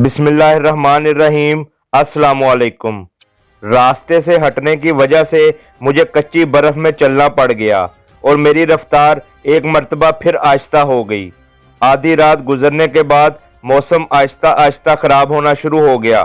बिस्मिल्लाहिर्रहमानिर्रहीम। अस्सलामुअलैकुम। रास्ते से हटने की वजह से मुझे कच्ची बर्फ़ में चलना पड़ गया और मेरी रफ्तार एक मर्तबा फिर आहिस्ता हो गई। आधी रात गुजरने के बाद मौसम आहिस्ता आहिस्ता ख़राब होना शुरू हो गया।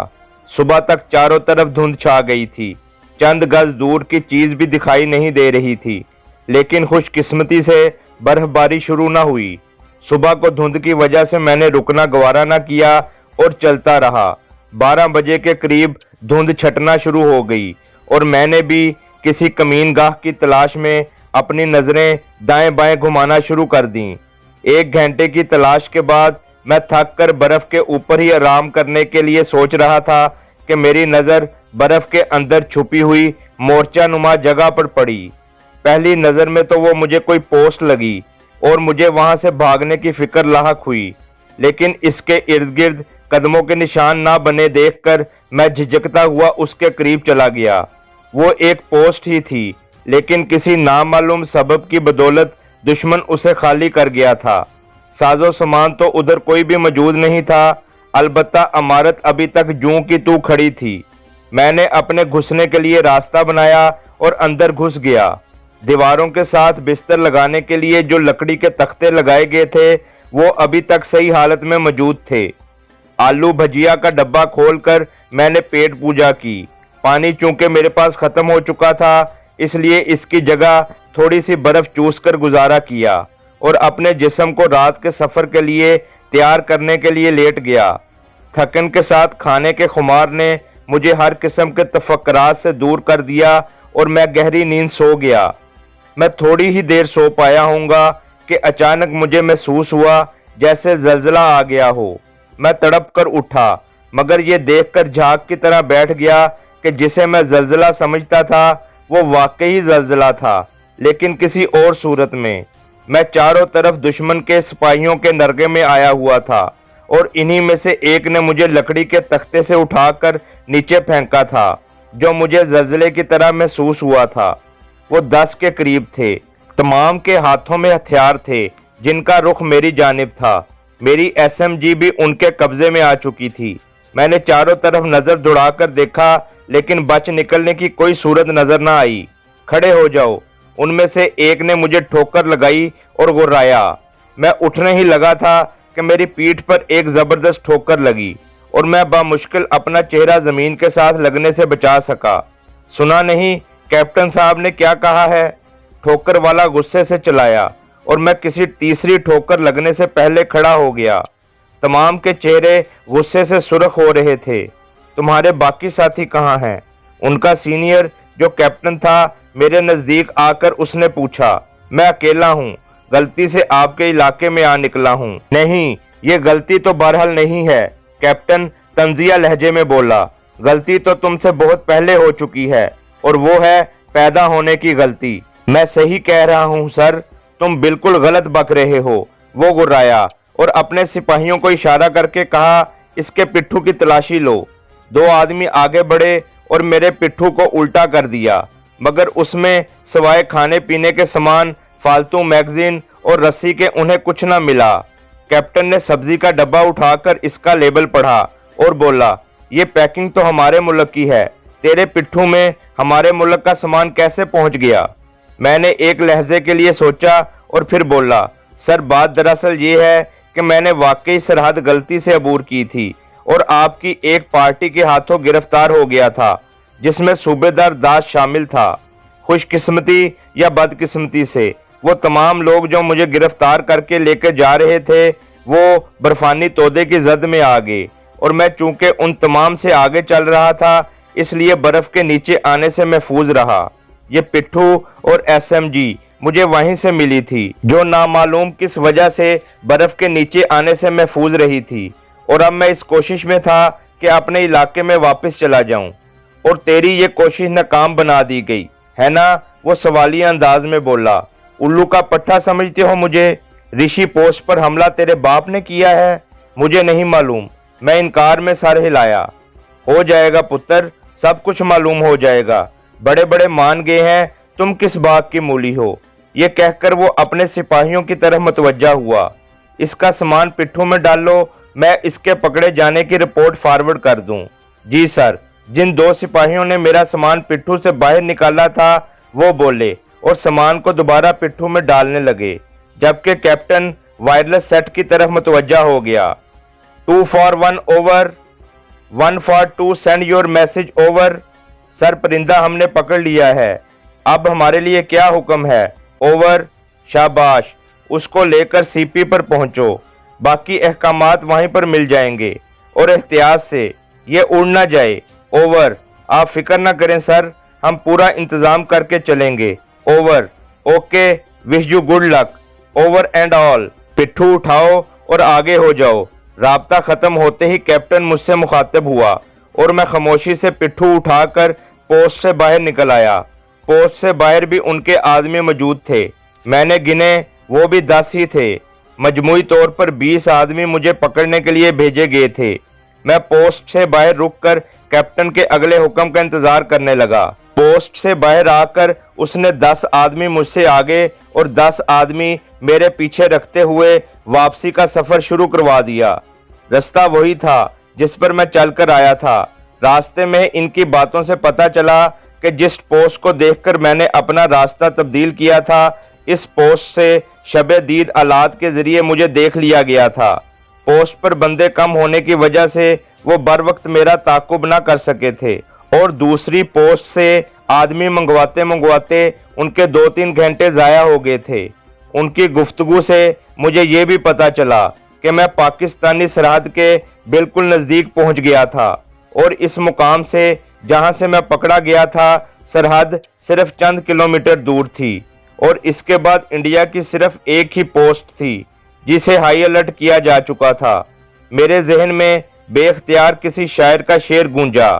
सुबह तक चारों तरफ धुंध छा गई थी। चंद गज दूर की चीज़ भी दिखाई नहीं दे रही थी, लेकिन खुशकिस्मती से बर्फ़बारी शुरू न हुई। सुबह को धुंध की वजह से मैंने रुकना गवारा न किया और चलता रहा। 12 बजे के करीब धुंध छटना शुरू हो गई और मैंने भी किसी कमीनगाह की तलाश में अपनी नज़रें दाएं बाएं घुमाना शुरू कर दीं। 1 घंटे की तलाश के बाद मैं थक कर बर्फ़ के ऊपर ही आराम करने के लिए सोच रहा था कि मेरी नज़र बर्फ़ के अंदर छुपी हुई मोर्चा नुमा जगह पर पड़ी। पहली नज़र में तो वो मुझे कोई पोस्ट लगी और मुझे वहाँ से भागने की फ़िक्र लाहक हुई, लेकिन इसके इर्द गिर्द कदमों के निशान ना बने देखकर मैं झिझकता हुआ उसके करीब चला गया। वो एक पोस्ट ही थी, लेकिन किसी नामालूम सबब की बदौलत दुश्मन उसे खाली कर गया था। साजो सामान तो उधर कोई भी मौजूद नहीं था, अलबत्ता इमारत अभी तक जूं की तू खड़ी थी। मैंने अपने घुसने के लिए रास्ता बनाया और अंदर घुस गया। दीवारों के साथ बिस्तर लगाने के लिए जो लकड़ी के तख्ते लगाए गए थे वो अभी तक सही हालत में मौजूद थे। आलू भजिया का डब्बा खोलकर मैंने पेट पूजा की। पानी चूंकि मेरे पास ख़त्म हो चुका था, इसलिए इसकी जगह थोड़ी सी बर्फ़ चूस कर गुजारा किया और अपने जिस्म को रात के सफ़र के लिए तैयार करने के लिए लेट गया। थकन के साथ खाने के खुमार ने मुझे हर किस्म के तफक्कुरात से दूर कर दिया और मैं गहरी नींद सो गया। मैं थोड़ी ही देर सो पाया हूँगा कि अचानक मुझे महसूस हुआ जैसे ज़लज़ला आ गया हो। मैं तड़प कर उठा, मगर ये देखकर झाग की तरह बैठ गया कि जिसे मैं ज़लज़ला समझता था वो वाकई ज़लज़ला था, लेकिन किसी और सूरत में। मैं चारों तरफ दुश्मन के सिपाहियों के नरगे में आया हुआ था और इन्हीं में से एक ने मुझे लकड़ी के तख्ते से उठाकर नीचे फेंका था। जो मुझे ज़लज़ले की तरह महसूस हुआ था वो 10 के करीब थे। तमाम के हाथों में हथियार थे जिनका रुख मेरी जानिब था। मेरी SMG भी उनके कब्जे में आ चुकी थी। मैंने चारों तरफ नज़र दौड़ाकर देखा, लेकिन बच निकलने की कोई सूरत नज़र न आई। खड़े हो जाओ, उनमें से एक ने मुझे ठोकर लगाई और गुर्राया। मैं उठने ही लगा था कि मेरी पीठ पर एक ज़बरदस्त ठोकर लगी और मैं बामुश्किल अपना चेहरा ज़मीन के साथ लगने से बचा सका। सुना नहीं कैप्टन साहब ने क्या कहा है? ठोकर वाला गुस्से से चिल्लाया और मैं किसी तीसरी ठोकर लगने से पहले खड़ा हो गया। तमाम के चेहरे गुस्से से सुर्ख हो रहे थे। तुम्हारे बाकी साथी कहाँ हैं? उनका सीनियर जो कैप्टन था मेरे नज़दीक आकर उसने पूछा। मैं अकेला हूँ, गलती से आपके इलाके में आ निकला हूँ। नहीं, ये गलती तो बहरहाल नहीं है, कैप्टन तंजिया लहजे में बोला। गलती तो तुमसे बहुत पहले हो चुकी है और वो है पैदा होने की गलती। मैं सही कह रहा हूँ सर, तुम बिल्कुल गलत बक रहे हो, वो गुर्राया और अपने सिपाहियों को इशारा करके कहा, इसके पिट्ठू की तलाशी लो। 2 आदमी आगे बढ़े और मेरे पिट्ठू को उल्टा कर दिया, मगर उसमें सिवाय खाने पीने के सामान, फालतू मैगजीन और रस्सी के उन्हें कुछ न मिला। कैप्टन ने सब्जी का डब्बा उठाकर इसका लेबल पढ़ा और बोला, ये पैकिंग तो हमारे मुल्क की है, तेरे पिट्ठू में हमारे मुल्क का सामान कैसे पहुंच गया? मैंने एक लहजे के लिए सोचा और फिर बोला, सर बात दरअसल ये है कि मैंने वाकई सरहद गलती से अबूर की थी और आपकी एक पार्टी के हाथों गिरफ्तार हो गया था, जिसमें सूबेदार दास शामिल था। खुशकिस्मती या बदकिस्मती से वो तमाम लोग जो मुझे गिरफ्तार करके लेकर जा रहे थे वो बर्फानी तोदे की जद में आ गए और मैं चूंकि उन तमाम से आगे चल रहा था, इसलिए बर्फ़ के नीचे आने से महफूज रहा। ये पिट्ठू और SMG मुझे वहीं से मिली थी, जो नामालूम किस वजह से बर्फ़ के नीचे आने से महफूज रही थी, और अब मैं इस कोशिश में था कि अपने इलाके में वापस चला जाऊं, और तेरी ये कोशिश नाकाम बना दी गई है ना? वो सवालिया अंदाज में बोला। उल्लू का पट्टा समझते हो मुझे? ऋषि पोस्ट पर हमला तेरे बाप ने किया है? मुझे नहीं मालूम। मैं इनकार में सर हिलाया। हो जाएगा पुत्र, सब कुछ मालूम हो जाएगा। बड़े बड़े मान गए हैं, तुम किस बाग की मूली हो? ये कहकर वो अपने सिपाहियों की तरफ मतवज्जा हुआ। इसका सामान पिट्ठू में डालो, मैं इसके पकड़े जाने की रिपोर्ट फॉरवर्ड कर दूं? जी सर। जिन 2 सिपाहियों ने मेरा सामान पिट्ठू से बाहर निकाला था वो बोले और सामान को दोबारा पिट्ठू में डालने लगे, जबकि कैप्टन वायरलेस सेट की तरफ मुतवज्जा हो गया। 2 for 1 over, 1 for 2 send your message over. Sir, परिंदा हमने पकड़ लिया है, अब हमारे लिए क्या हुक्म है? ओवर। शाबाश, उसको लेकर सीपी पर पहुंचो, बाकी अहकामात वहीं पर मिल जाएंगे और एहतियात से ये उड़ ना जाए। ओवर। आप फिक्र ना करें सर, हम पूरा इंतजाम करके चलेंगे। Over. Okay, wish you good luck. Over and all. पिट्ठू उठाओ और आगे हो जाओ। राब्ता खत्म होते ही कैप्टन मुझसे मुखातिब हुआ और मैं खामोशी से पिट्ठू उठाकर पोस्ट से बाहर निकल आया। पोस्ट से बाहर भी उनके आदमी मौजूद थे, मैंने गिने, वो भी 10 ही थे। मजमूई तौर पर 20 आदमी मुझे पकड़ने के लिए भेजे गए थे। मैं पोस्ट से बाहर रुककर कैप्टन के अगले हुक्म का इंतजार करने लगा। पोस्ट से बाहर आकर उसने 10 आदमी मुझसे आगे और 10 आदमी मेरे पीछे रखते हुए वापसी का सफर शुरू करवा दिया। रास्ता वही था जिस पर मैं चलकर आया था। रास्ते में इनकी बातों से पता चला कि जिस पोस्ट को देखकर मैंने अपना रास्ता तब्दील किया था, इस पोस्ट से शबे दीद आलात के जरिए मुझे देख लिया गया था। पोस्ट पर बंदे कम होने की वजह से वो बर वक्त मेरा ताकुब ना कर सके थे और दूसरी पोस्ट से आदमी मंगवाते मंगवाते उनके 2-3 घंटे ज़ाया हो गए थे। उनकी गुफ्तगू से मुझे ये भी पता चला कि मैं पाकिस्तानी सरहद के बिल्कुल नज़दीक पहुंच गया था और इस मुकाम से जहां से मैं पकड़ा गया था सरहद सिर्फ चंद किलोमीटर दूर थी और इसके बाद इंडिया की सिर्फ एक ही पोस्ट थी जिसे हाई अलर्ट किया जा चुका था। मेरे जहन में बेख्तियार किसी शायर का शेर गूंजा,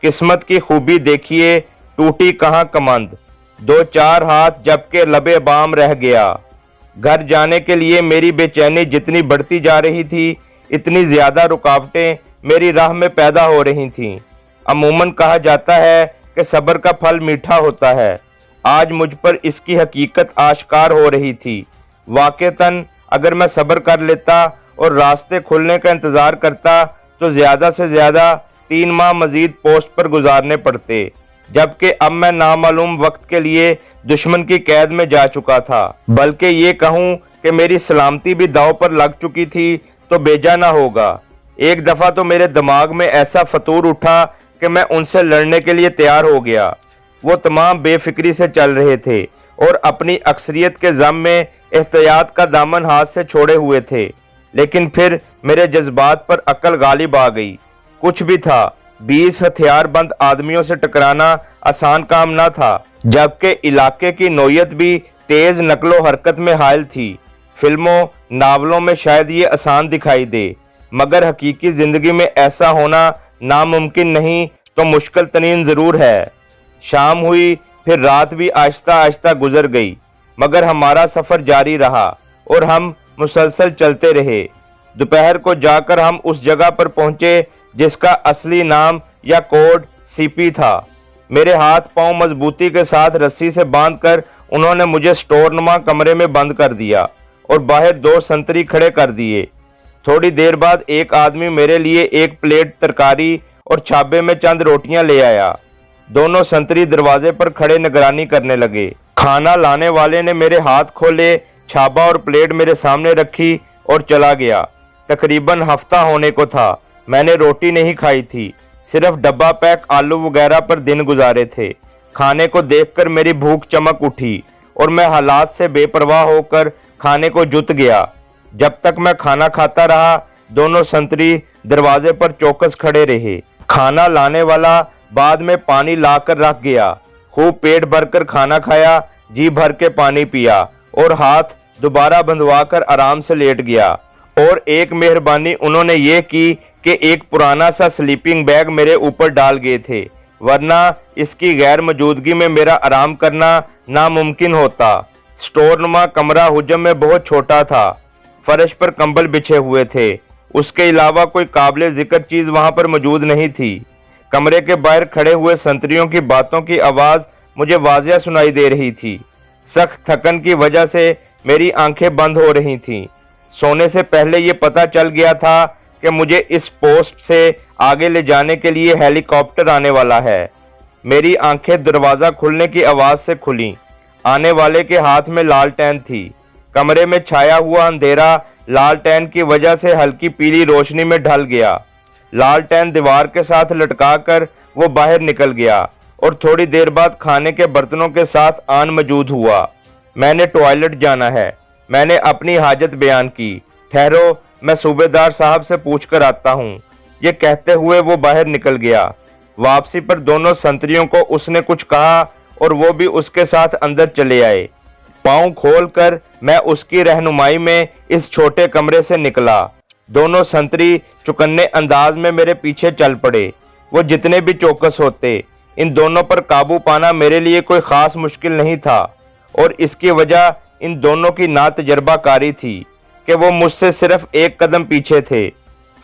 किस्मत की खूबी देखिए टूटी कहाँ कमंद, 2-4 हाथ जबकि लबे बाम रह गया। घर जाने के लिए मेरी बेचैनी जितनी बढ़ती जा रही थी, इतनी ज़्यादा रुकावटें मेरी राह में पैदा हो रही थीं। अमूमन कहा जाता है कि सब्र का फल मीठा होता है। आज मुझ पर इसकी हकीकत आश्कार हो रही थी। वाक़तन अगर मैं सब्र कर लेता और रास्ते खुलने का इंतज़ार करता तो ज़्यादा से ज़्यादा 3 माह मज़ीद पोस्ट पर गुजारने पड़ते, जबकि अब मैं नामालूम वक्त के लिए दुश्मन की कैद में जा चुका था। बल्कि ये कहूँ कि मेरी सलामती भी दांव पर लग चुकी थी तो बेजा ना होगा। एक दफ़ा तो मेरे दिमाग में ऐसा फतूर उठा कि मैं उनसे लड़ने के लिए तैयार हो गया। वो तमाम बेफिक्री से चल रहे थे और अपनी अक्सरियत के ज़म में एहतियात का दामन हाथ से छोड़े हुए थे, लेकिन फिर मेरे जज्बात पर अक्ल गालिब आ गई। कुछ भी था, 20 हथियारबंद आदमियों से टकराना आसान काम ना था, जबकि इलाके की नौयत भी तेज नकलो हरकत में हायल थी। फिल्मों नावलों में शायद ये आसान दिखाई दे, मगर हकीकी ज़िंदगी में ऐसा होना नामुमकिन नहीं तो मुश्किल तरीन ज़रूर है। शाम हुई, फिर रात भी आहिस्ता आहिस्ता गुजर गई, मगर हमारा सफ़र जारी रहा और हम मुसलसल चलते रहे। दोपहर को जाकर हम उस जगह पर पहुंचे जिसका असली नाम या कोड सीपी था। मेरे हाथ पांव मजबूती के साथ रस्सी से बांधकर उन्होंने मुझे स्टोरनुमा कमरे में बंद कर दिया और बाहर 2 संतरी खड़े कर दिए। थोड़ी देर बाद एक आदमी मेरे लिए 1 प्लेट तरकारी और छाबे में चंद रोटियां ले आया। दोनों संतरी दरवाजे पर खड़े निगरानी करने लगे। खाना लाने वाले ने मेरे हाथ खोले, छाबा और प्लेट मेरे सामने रखी और चला गया। तकरीबन हफ्ता होने को था। मैंने रोटी नहीं खाई थी, सिर्फ डब्बा पैक आलू वगैरह पर दिन गुजारे थे। खाने को देखकर मेरी भूख चमक उठी और मैं हालात से बेपरवाह होकर खाने को जुट गया। जब तक मैं खाना खाता रहा, दोनों संतरी दरवाजे पर चौकस खड़े रहे। खाना लाने वाला बाद में पानी लाकर रख गया। खूब पेट भरकर खाना खाया, जी भर के पानी पिया और हाथ दोबारा बंधवाकर आराम से लेट गया। और एक मेहरबानी उन्होंने ये की कि एक पुराना सा स्लीपिंग बैग मेरे ऊपर डाल गए थे, वरना इसकी गैर मौजूदगी में मेरा आराम करना नामुमकिन होता। स्टोरनुमा कमरा हुजम में बहुत छोटा था। फर्श पर कंबल बिछे हुए थे, उसके अलावा कोई काबिल जिक्र चीज़ वहाँ पर मौजूद नहीं थी। कमरे के बाहर खड़े हुए संतरियों की बातों की आवाज़ मुझे वाज़िया सुनाई दे रही थी। सख्त थकन की वजह से मेरी आंखें बंद हो रही थीं। सोने से पहले ये पता चल गया था कि मुझे इस पोस्ट से आगे ले जाने के लिए हेलीकॉप्टर आने वाला है। मेरी आंखें दरवाज़ा खुलने की आवाज़ से खुलीं। आने वाले के हाथ में लालटेन थी। कमरे में छाया हुआ अंधेरा लालटेन की वजह से हल्की पीली रोशनी में ढल गया। लालटेन दीवार के साथ लटकाकर वो बाहर निकल गया और थोड़ी देर बाद खाने के बर्तनों के साथ आन मौजूद हुआ। मैंने टॉयलेट जाना है। मैंने अपनी हाजत बयान की। ठहरो, मैं सूबेदार साहब से पूछ कर आता हूँ। ये कहते हुए वो बाहर निकल गया। वापसी पर दोनों संतरियों को उसने कुछ कहा और वो भी उसके साथ अंदर चले आए। पाँव खोलकर मैं उसकी रहनुमाई में इस छोटे कमरे से निकला। दोनों संतरी चुकन्ने अंदाज में मेरे पीछे चल पड़े। वो जितने भी चौकस होते, इन दोनों पर काबू पाना मेरे लिए कोई ख़ास मुश्किल नहीं था और इसकी वजह इन दोनों की नातजर्बाकारी थी कि वो मुझसे सिर्फ एक कदम पीछे थे।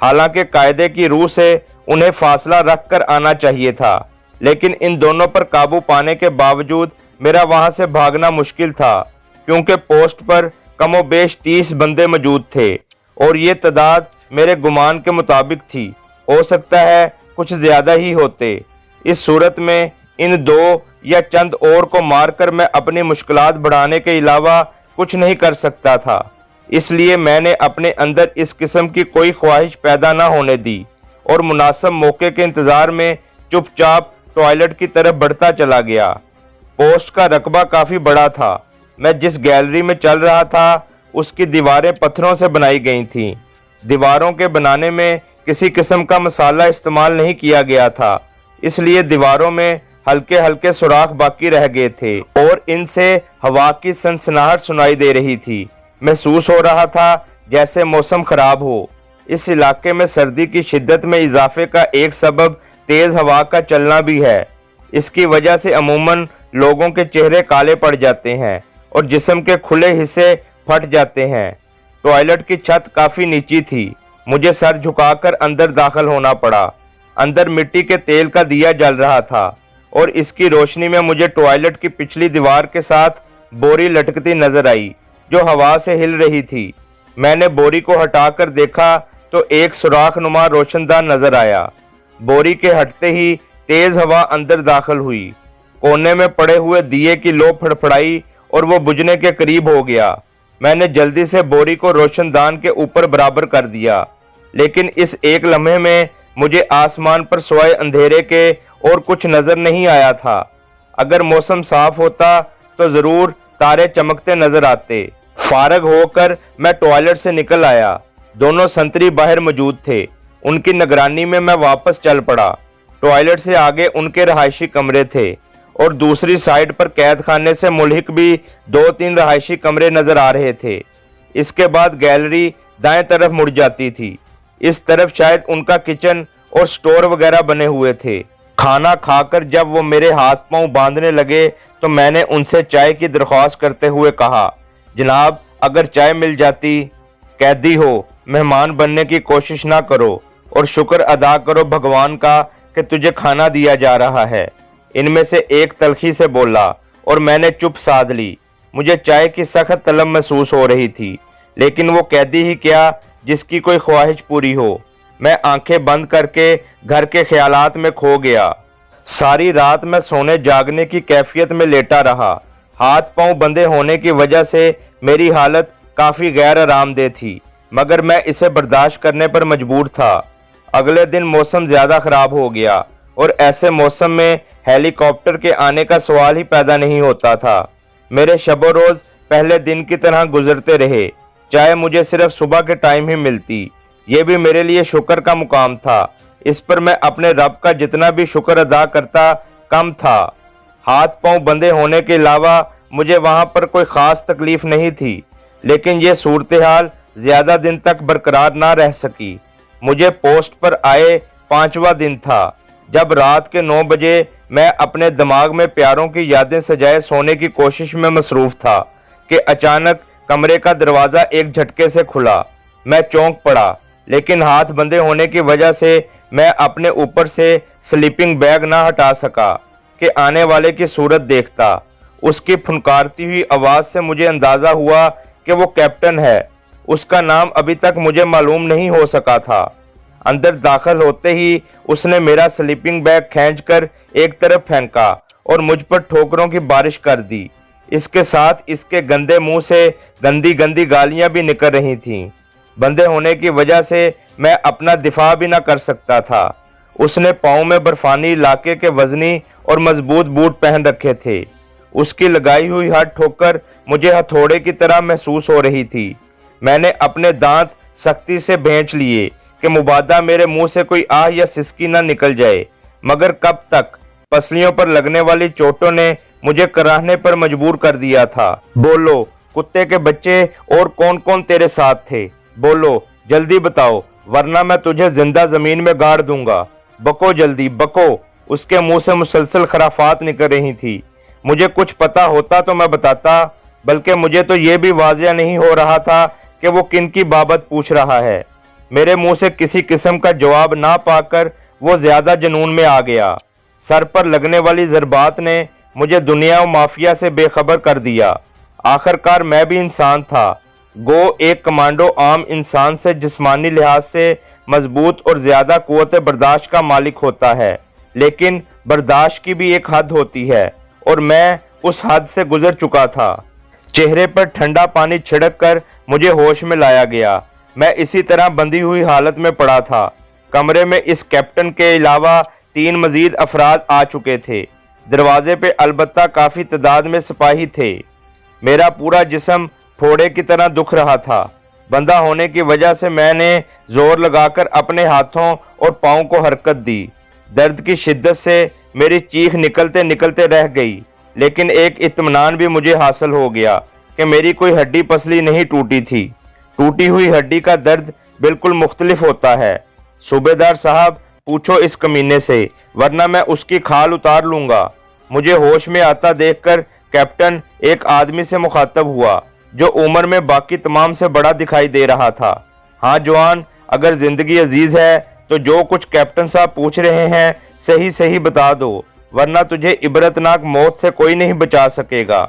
हालांकि कायदे की रूह से उन्हें फासला रख कर आना चाहिए था, लेकिन इन दोनों पर काबू पाने के बावजूद मेरा वहां से भागना मुश्किल था, क्योंकि पोस्ट पर कमोबेश 30 बंदे मौजूद थे और ये तादाद मेरे गुमान के मुताबिक थी। हो सकता है कुछ ज़्यादा ही होते। इस सूरत में इन दो या चंद और को मारकर मैं अपनी मुश्किलात बढ़ाने के अलावा कुछ नहीं कर सकता था। इसलिए मैंने अपने अंदर इस किस्म की कोई ख्वाहिश पैदा ना होने दी और मुनासिब मौके के इंतज़ार में चुपचाप टॉयलेट की तरफ बढ़ता चला गया। पोस्ट का रकबा काफ़ी बड़ा था। मैं जिस गैलरी में चल रहा था उसकी दीवारें पत्थरों से बनाई गई थीं। दीवारों के बनाने में किसी किस्म का मसाला इस्तेमाल नहीं किया गया था, इसलिए दीवारों में हल्के हल्के सुराख बाकी रह गए थे और इनसे हवा की सनसनाहट सुनाई दे रही थी। महसूस हो रहा था जैसे मौसम खराब हो। इस इलाके में सर्दी की शिद्दत में इजाफे का एक सबब तेज़ हवा का चलना भी है। इसकी वजह से अमूमन लोगों के चेहरे काले पड़ जाते हैं और जिस्म के खुले हिस्से फट जाते हैं। टॉयलेट की छत काफ़ी नीची थी। मुझे सर झुकाकर अंदर दाखिल होना पड़ा। अंदर मिट्टी के तेल का दिया जल रहा था और इसकी रोशनी में मुझे टॉयलेट की पिछली दीवार के साथ बोरी लटकती नजर आई जो हवा से हिल रही थी। मैंने बोरी को हटाकर देखा तो एक सुराख नुमा रोशनदान नजर आया। बोरी के हटते ही तेज हवा अंदर दाखिल हुई। कोने में पड़े हुए दिए की लो फड़फड़ाई और वो बुझने के करीब हो गया। मैंने जल्दी से बोरी को रोशनदान के ऊपर बराबर कर दिया, लेकिन इस एक लम्हे में मुझे आसमान पर सोए अंधेरे के और कुछ नजर नहीं आया था। अगर मौसम साफ होता तो जरूर तारे चमकते नजर आते। फारग होकर मैं टॉयलेट से निकल आया। दोनों संतरी बाहर मौजूद थे। उनकी निगरानी में मैं वापस चल पड़ा। टॉयलेट से आगे उनके रहायशी कमरे थे और दूसरी साइड पर कैद खाने से मुल्हिक भी 2-3 रहायशी कमरे नजर आ रहे थे। इसके बाद गैलरी दाएं तरफ मुड़ जाती थी। इस तरफ शायद उनका किचन और स्टोर वगैरह बने हुए थे। खाना खाकर जब वो मेरे हाथ पांव बांधने लगे तो मैंने उनसे चाय की दरख्वास्त करते हुए कहा, जनाब अगर चाय मिल जाती। कैदी हो, मेहमान बनने की कोशिश ना करो और शुक्र अदा करो भगवान का कि तुझे खाना दिया जा रहा है। इनमें से एक तलखी से बोला और मैंने चुप साध ली। मुझे चाय की सख्त तलब महसूस हो रही थी, लेकिन वो कैदी ही क्या जिसकी कोई ख्वाहिश पूरी हो। मैं आंखें बंद करके घर के ख्यालात में खो गया। सारी रात मैं सोने जागने की कैफियत में लेटा रहा। हाथ पांव बंधे होने की वजह से मेरी हालत काफ़ी गैर आरामदेह थी, मगर मैं इसे बर्दाश्त करने पर मजबूर था। अगले दिन मौसम ज़्यादा ख़राब हो गया और ऐसे मौसम में हेलीकॉप्टर के आने का सवाल ही पैदा नहीं होता था। मेरे शबो रोज़ पहले दिन की तरह गुजरते रहे। चाय मुझे सिर्फ सुबह के टाइम ही मिलती। ये भी मेरे लिए शुक्र का मुकाम था। इस पर मैं अपने रब का जितना भी शुक्र अदा करता कम था। हाथ पांव बंधे होने के अलावा मुझे वहां पर कोई ख़ास तकलीफ नहीं थी, लेकिन ये सूरत हाल ज़्यादा दिन तक बरकरार ना रह सकी। मुझे पोस्ट पर आए 5वां दिन था जब रात के 9 बजे मैं अपने दिमाग में प्यारों की यादें सजाए सोने की कोशिश में मसरूफ़ था कि अचानक कमरे का दरवाज़ा एक झटके से खुला। मैं चौंक पड़ा, लेकिन हाथ बंधे होने की वजह से मैं अपने ऊपर से स्लीपिंग बैग ना हटा सका कि आने वाले की सूरत देखता। उसकी फुनकारती हुई आवाज़ से मुझे अंदाज़ा हुआ कि वो कैप्टन है। उसका नाम अभी तक मुझे मालूम नहीं हो सका था। अंदर दाखिल होते ही उसने मेरा स्लीपिंग बैग खींचकर एक तरफ फेंका और मुझ पर ठोकरों की बारिश कर दी। इसके साथ इसके गंदे मुंह से गंदी गंदी गालियां भी निकल रही थीं। बंदे होने की वजह से मैं अपना दिफा भी ना कर सकता था। उसने पाँव में बर्फानी इलाके के वजनी और मजबूत बूट पहन रखे थे। उसकी लगाई हुई हर ठोकर मुझे हथौड़े की तरह महसूस हो रही थी। मैंने अपने दांत सख्ती से भींच लिए कि मुबादा मेरे मुंह से कोई आह या सिसकी न निकल जाए, मगर कब तक। पसलियों पर लगने वाली चोटों ने मुझे कराहने पर मजबूर कर दिया था। बोलो कुत्ते के बच्चे, और कौन कौन तेरे साथ थे? बोलो जल्दी बताओ, वरना मैं तुझे जिंदा जमीन में गाड़ दूंगा। बको जल्दी बको। उसके मुंह से मुसलसल खराफात निकल रही थी। मुझे कुछ पता होता तो मैं बताता, बल्कि मुझे तो ये भी वाजिया नहीं हो रहा था कि वो किन की बाबत पूछ रहा है। मेरे मुंह से किसी किस्म का जवाब ना पाकर वो ज्यादा जुनून में आ गया। सर पर लगने वाली ज़रबात ने मुझे दुनिया और माफिया से बेखबर कर दिया। आखिरकार मैं भी इंसान था। गो एक कमांडो आम इंसान से जिस्मानी लिहाज से मजबूत और ज़्यादा क़ुव्वत बर्दाश्त का मालिक होता है, लेकिन बर्दाश्त की भी एक हद होती है, और मैं उस हद से गुजर चुका था। चेहरे पर ठंडा पानी छिड़क कर मुझे होश में लाया गया। मैं इसी तरह बंधी हुई हालत में पड़ा था। कमरे में इस कैप्टन के अलावा 3 मजीद अफराद आ चुके थे। दरवाजे पे अलबत्ता काफ़ी तादाद में सिपाही थे। मेरा पूरा जिस्म फोड़े की तरह दुख रहा था। बंधा होने की वजह से मैंने जोर लगाकर अपने हाथों और पाँव को हरकत दी। दर्द की शिद्दत से मेरी चीख निकलते निकलते रह गई, लेकिन एक इत्मीनान भी मुझे हासिल हो गया कि मेरी कोई हड्डी पसली नहीं टूटी थी। टूटी हुई हड्डी का दर्द बिल्कुल मुख्तलिफ होता है। सूबेदार साहब, पूछो इस कमीने से, वरना मैं उसकी खाल उतार लूंगा। मुझे होश में आता देखकर कैप्टन एक आदमी से मुखातब हुआ जो उम्र में बाकी तमाम से बड़ा दिखाई दे रहा था। हाँ जवान, अगर जिंदगी अजीज है तो जो कुछ कैप्टन साहब पूछ रहे हैं सही सही बता दो, वरना तुझे इबरतनाक मौत से कोई नहीं बचा सकेगा।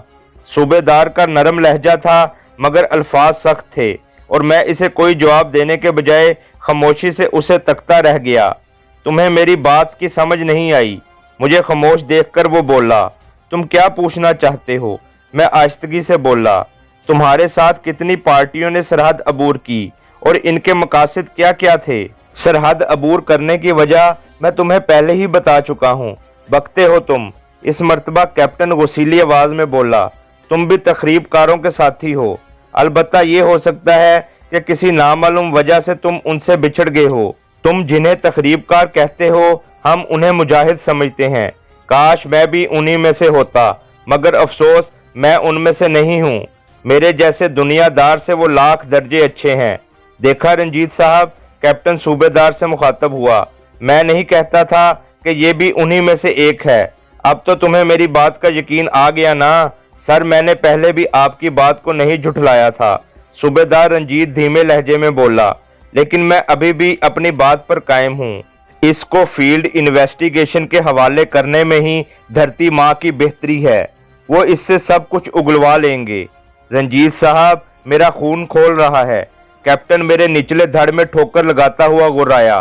सूबेदार का नरम लहजा था, मगर अल्फाज सख्त थे, और मैं इसे कोई जवाब देने के बजाय खामोशी से उसे तकता रह गया। तुम्हें मेरी बात की समझ नहीं आई। मुझे खामोश देखकर वो बोला, तुम क्या पूछना चाहते हो? मैं आहिस्तगी से बोला, तुम्हारे साथ कितनी पार्टियों ने सरहद अबूर की और इनके मकासद क्या क्या थे? सरहद अबूर करने की वजह मैं तुम्हें पहले ही बता चुका हूँ। बकते हो तुम। इस मर्तबा कैप्टन गुस्सीली आवाज में बोला, तुम भी तखरीबकारों के साथी हो। अलबत्ता ये हो सकता है कि किसी नामालूम वजह से तुम उनसे बिछड़ गए हो। तुम जिन्हें तखरीबकार कहते हो, हम उन्हें मुजाहिद समझते हैं। काश मैं भी उन्हीं में से होता, मगर अफसोस मैं उनमें से नहीं हूँ। मेरे जैसे दुनियादार से वो लाख दर्जे अच्छे हैं। देखा रंजीत साहब, कैप्टन सूबेदार से मुखातब हुआ, मैं नहीं कहता था कि ये भी उन्हीं में से एक है। अब तो तुम्हें मेरी बात का यकीन आ गया ना? सर, मैंने पहले भी आपकी बात को नहीं झुठलाया था। सूबेदार रंजीत धीमे लहजे में बोला, लेकिन मैं अभी भी अपनी बात पर कायम हूँ। इसको फील्ड इन्वेस्टिगेशन के हवाले करने में ही धरती माँ की बेहतरी है। वो इससे सब कुछ उगलवा लेंगे। रंजीत साहब, मेरा खून खोल रहा है। कैप्टन मेरे निचले धड़ में ठोकर लगाता हुआ गुर्राया।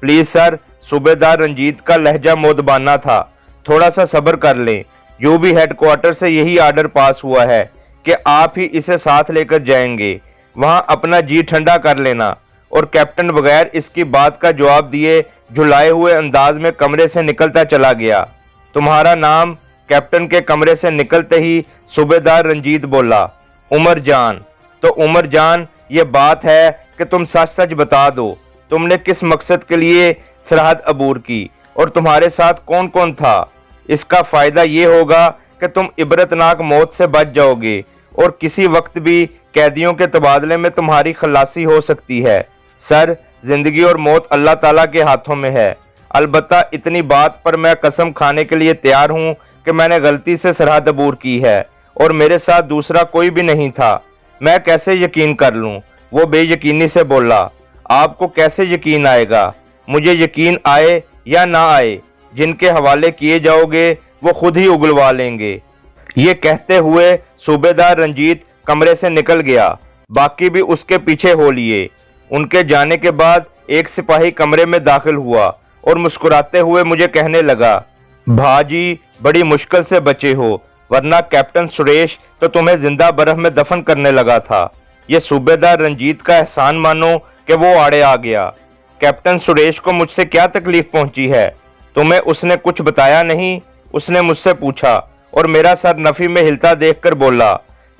Please sir. सूबेदार रंजीत का लहजा मोदबाना था। थोड़ा सा सब्र कर लें। यूं भी हेडक्वार्टर से यही आर्डर पास हुआ है कि आप ही इसे साथ लेकर जाएंगे। वहां अपना जी ठंडा कर लेना। और कैप्टन बगैर इसकी बात का जवाब दिए झुलाए हुए अंदाज में कमरे से निकलता चला गया। तुम्हारा नाम? कैप्टन के कमरे से निकलते ही सूबेदार रंजीत बोला, उमर जान। तो उमर जान, ये बात है कि तुम सच सच बता दो, तुमने किस मकसद के लिए सरहद अबूर की और तुम्हारे साथ कौन कौन था? इसका फायदा ये होगा कि तुम इबरतनाक मौत से बच जाओगे और किसी वक्त भी कैदियों के तबादले में तुम्हारी खलासी हो सकती है। सर, जिंदगी और मौत अल्लाह ताला के हाथों में है। अलबत्ता इतनी बात पर मैं कसम खाने के लिए तैयार हूँ कि मैंने गलती से सरहद अबूर की है और मेरे साथ दूसरा कोई भी नहीं था। मैं कैसे यकीन कर लूँ? वो बेयकीनी से बोला। आपको कैसे यकीन आएगा? मुझे यकीन आए या ना आए, जिनके हवाले किए जाओगे वो खुद ही उगलवा लेंगे। ये कहते हुए सूबेदार रंजीत कमरे से निकल गया। बाकी भी उसके पीछे हो लिए। उनके जाने के बाद एक सिपाही कमरे में दाखिल हुआ और मुस्कुराते हुए मुझे कहने लगा, भाजी बड़ी मुश्किल से बचे हो, वरना कैप्टन सुरेश तो तुम्हें जिंदा बर्फ में दफन करने लगा था। ये सूबेदार रंजीत का एहसान मानो कि वो आड़े आ गया। कैप्टन सुरेश को मुझसे क्या तकलीफ पहुंची है? तुम्हें उसने कुछ बताया नहीं? उसने मुझसे पूछा और मेरा सर नफी में हिलता देखकर बोला,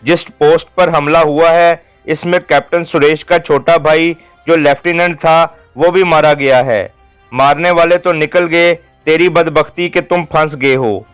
जिस पोस्ट पर हमला हुआ है इसमें कैप्टन सुरेश का छोटा भाई जो लेफ्टिनेंट था वो भी मारा गया है। मारने वाले तो निकल गए, तेरी बदबख्ती कि तुम फंस गए हो।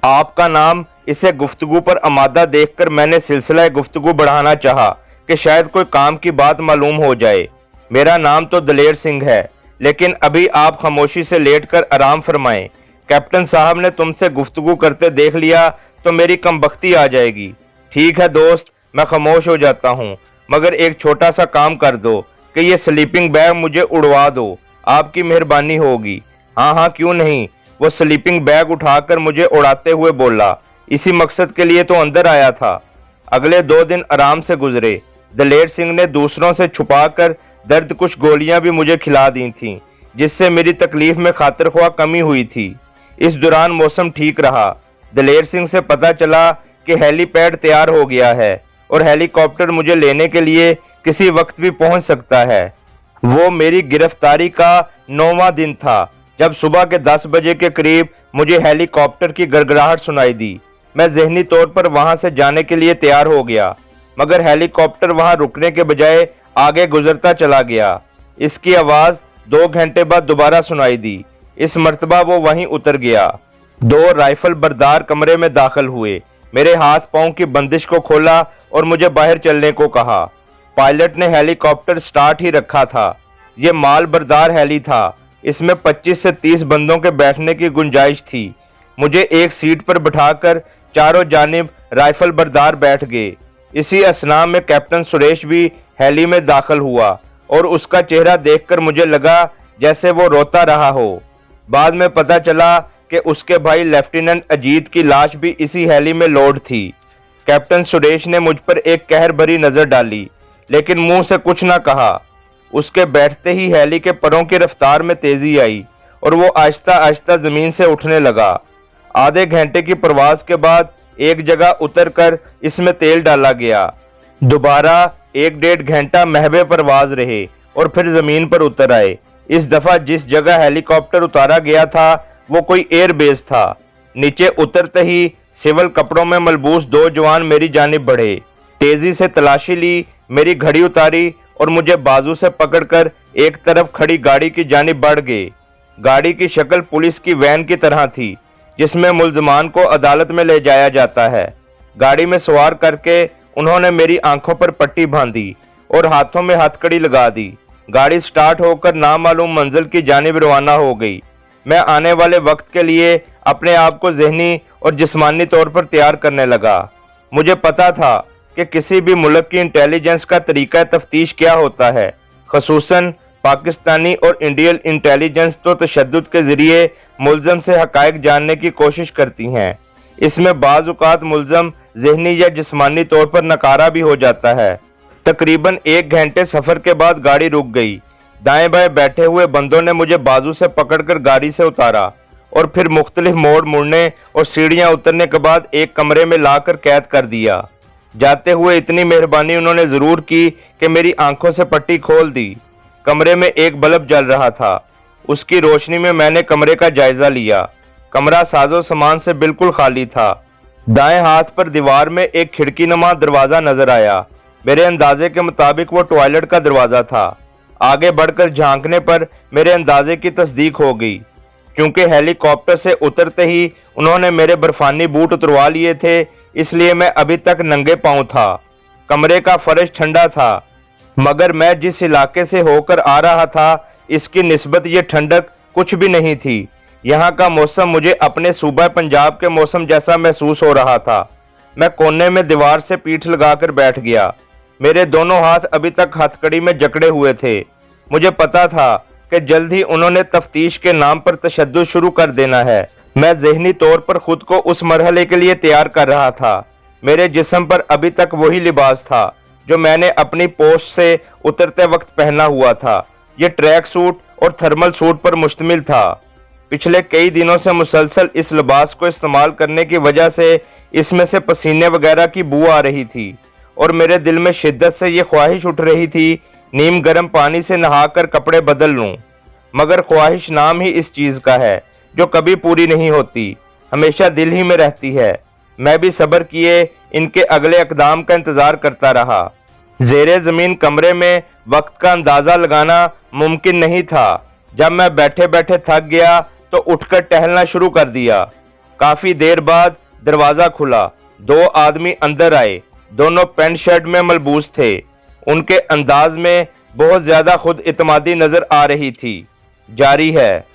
आपका नाम इसे गुफ्तगू पर आमादा देखकर मैंने सिलसिला गुफ्तगू बढ़ाना चाहा कि शायद कोई काम की बात मालूम हो जाए। मेरा नाम तो दलेर सिंह है, लेकिन अभी आप खामोशी से लेटकर आराम फरमाएं। कैप्टन साहब ने तुमसे गुफ्तगू करते देख लिया तो मेरी कमबख्ती आ जाएगी। ठीक है दोस्त, मैं खामोश हो जाता हूँ, मगर एक छोटा सा काम कर दो कि ये स्लीपिंग बैग मुझे उड़वा दो, आपकी मेहरबानी होगी। हाँ हाँ क्यों नहीं, वो स्लीपिंग बैग उठाकर मुझे उड़ाते हुए बोला, इसी मकसद के लिए तो अंदर आया था। अगले 2 दिन आराम से गुजरे। दलेर सिंह ने दूसरों से छुपाकर दर्द कुछ गोलियां भी मुझे खिला दी थीं, जिससे मेरी तकलीफ में खातिरख्वाह कमी हुई थी। इस दौरान मौसम ठीक रहा। दलेर सिंह से पता चला कि हेलीपैड तैयार हो गया है और हेलीकॉप्टर मुझे लेने के लिए किसी वक्त भी पहुंच सकता है। वो मेरी गिरफ्तारी का 9वां दिन था जब सुबह के 10 बजे के करीब मुझे हेलीकॉप्टर की गड़गड़ाहट सुनाई दी। मैं ज़हनी तौर पर वहां से जाने के लिए तैयार हो गया, मगर हेलीकॉप्टर वहां रुकने के बजाय आगे गुजरता चला गया। इसकी आवाज़ 2 घंटे बाद दोबारा सुनाई दी। इस मर्तबा वो वहीं उतर गया। 2 राइफल बरदार कमरे में दाखिल हुए, मेरे हाथ पांव की बंदिश को खोला और मुझे बाहर चलने को कहा। पायलट ने हेलीकॉप्टर स्टार्ट ही रखा था। ये माल बरदार हेली था, इसमें 25 से 30 बंदों के बैठने की गुंजाइश थी। मुझे एक सीट पर बिठाकर चारों जानिब राइफल बरदार बैठ गए। इसी असना में कैप्टन सुरेश भी हेली में दाखिल हुआ और उसका चेहरा देखकर मुझे लगा जैसे वो रोता रहा हो। बाद में पता चला कि उसके भाई लेफ्टिनेंट अजीत की लाश भी इसी हेली में लोड थी। कैप्टन सुरेश ने मुझ पर एक कहर भरी नजर डाली, लेकिन मुंह से कुछ न कहा। उसके बैठते ही हेली के परों की रफ्तार में तेजी आई और वो आहिस्ता आहिस्ता जमीन से उठने लगा। आधे घंटे की प्रवास के बाद एक जगह उतरकर इसमें तेल डाला गया। दोबारा 1-1.5 घंटा महवे परवाज रहे और फिर जमीन पर उतर आए। इस दफा जिस जगह हेलीकॉप्टर उतारा गया था वो कोई एयरबेस था। नीचे उतरते ही सिविल कपड़ों में मलबूस 2 जवान मेरी जानिब बढ़े। तेजी से तलाशी ली, मेरी घड़ी उतारी और मुझे बाजू से पकड़कर एक तरफ खड़ी गाड़ी की जानिब बढ़ गए। गाड़ी की शक्ल पुलिस की वैन की तरह थी, जिसमें मुल्जमान को अदालत में ले जाया जाता है। गाड़ी में सवार करके उन्होंने मेरी आंखों पर पट्टी बांधी और हाथों में हथकड़ी लगा दी। गाड़ी स्टार्ट होकर नामालूम मंजिल की जानिब रवाना हो गई। मैं आने वाले वक्त के लिए अपने आप को ज़हनी और जिस्मानी तौर पर तैयार करने लगा। मुझे पता था कि किसी भी मुल्क की इंटेलिजेंस का तरीका तफ्तीश क्या होता है। खसूसन पाकिस्तानी और इंडियन इंटेलिजेंस तो तशद्दुद के ज़रिए मुल्ज़म से हक़ाइक़ जानने की कोशिश करती हैं। इसमें बाज़ औक़ात मुल्ज़म ज़हनी या जिस्मानी तौर पर नकारा भी हो जाता है। तकरीबन 1 घंटे सफ़र के बाद गाड़ी रुक गई। दाएं बाएं बैठे हुए बंदों ने मुझे बाजू से पकड़कर गाड़ी से उतारा और फिर मुख्तलिफ मोड़ मुड़ने और सीढ़ियां उतरने के बाद एक कमरे में लाकर कैद कर दिया। जाते हुए इतनी मेहरबानी उन्होंने ज़रूर की कि मेरी आंखों से पट्टी खोल दी। कमरे में एक बल्ब जल रहा था। उसकी रोशनी में मैंने कमरे का जायजा लिया। कमरा साजो सामान से बिल्कुल खाली था। दाएं हाथ पर दीवार में एक खिड़की नुमा दरवाज़ा नजर आया। मेरे अंदाजे के मुताबिक वो टॉयलेट का दरवाज़ा था। आगे बढ़कर झांकने पर मेरे अंदाजे की तस्दीक हो गई, क्योंकि हेलीकॉप्टर से उतरते ही उन्होंने मेरे बर्फानी बूट उतरवा लिए थे, इसलिए मैं अभी तक नंगे पांव था। कमरे का फर्श ठंडा था, मगर मैं जिस इलाके से होकर आ रहा था इसकी निस्बत ये ठंडक कुछ भी नहीं थी। यहाँ का मौसम मुझे अपने सूबा पंजाब के मौसम जैसा महसूस हो रहा था। मैं कोने में दीवार से पीठ लगाकर बैठ गया। मेरे दोनों हाथ अभी तक हथकड़ी में जकड़े हुए थे। मुझे पता था कि जल्द ही उन्होंने तफ्तीश के नाम पर तशद्दुद शुरू कर देना है। मैं ज़हनी तौर पर खुद को उस मरहले के लिए तैयार कर रहा था। मेरे जिस्म पर अभी तक वही लिबास था जो मैंने अपनी पोस्ट से उतरते वक्त पहना हुआ था। ये ट्रैक सूट और थर्मल सूट पर मुश्तमिल था। पिछले कई दिनों से मुसलसल इस लिबास को इस्तेमाल करने की वजह से इसमें से पसीने वगैरह की बू आ रही थी और मेरे दिल में शिद्दत से ये ख्वाहिश उठ रही थी नीम गर्म पानी से नहाकर कपड़े बदल लूं। मगर ख्वाहिश नाम ही इस चीज़ का है जो कभी पूरी नहीं होती, हमेशा दिल ही में रहती है। मैं भी सब्र किए इनके अगले इक़दाम का इंतज़ार करता रहा। ज़ेरे ज़मीन कमरे में वक्त का अंदाज़ा लगाना मुमकिन नहीं था। जब मैं बैठे बैठे थक गया तो उठकर टहलना शुरू कर दिया। काफ़ी देर बाद दरवाज़ा खुला। 2 आदमी अंदर आए। दोनों पैंट शर्ट में मलबूस थे। उनके अंदाज में बहुत ज़्यादा खुद इत्मीनादी नज़र आ रही थी। जारी है।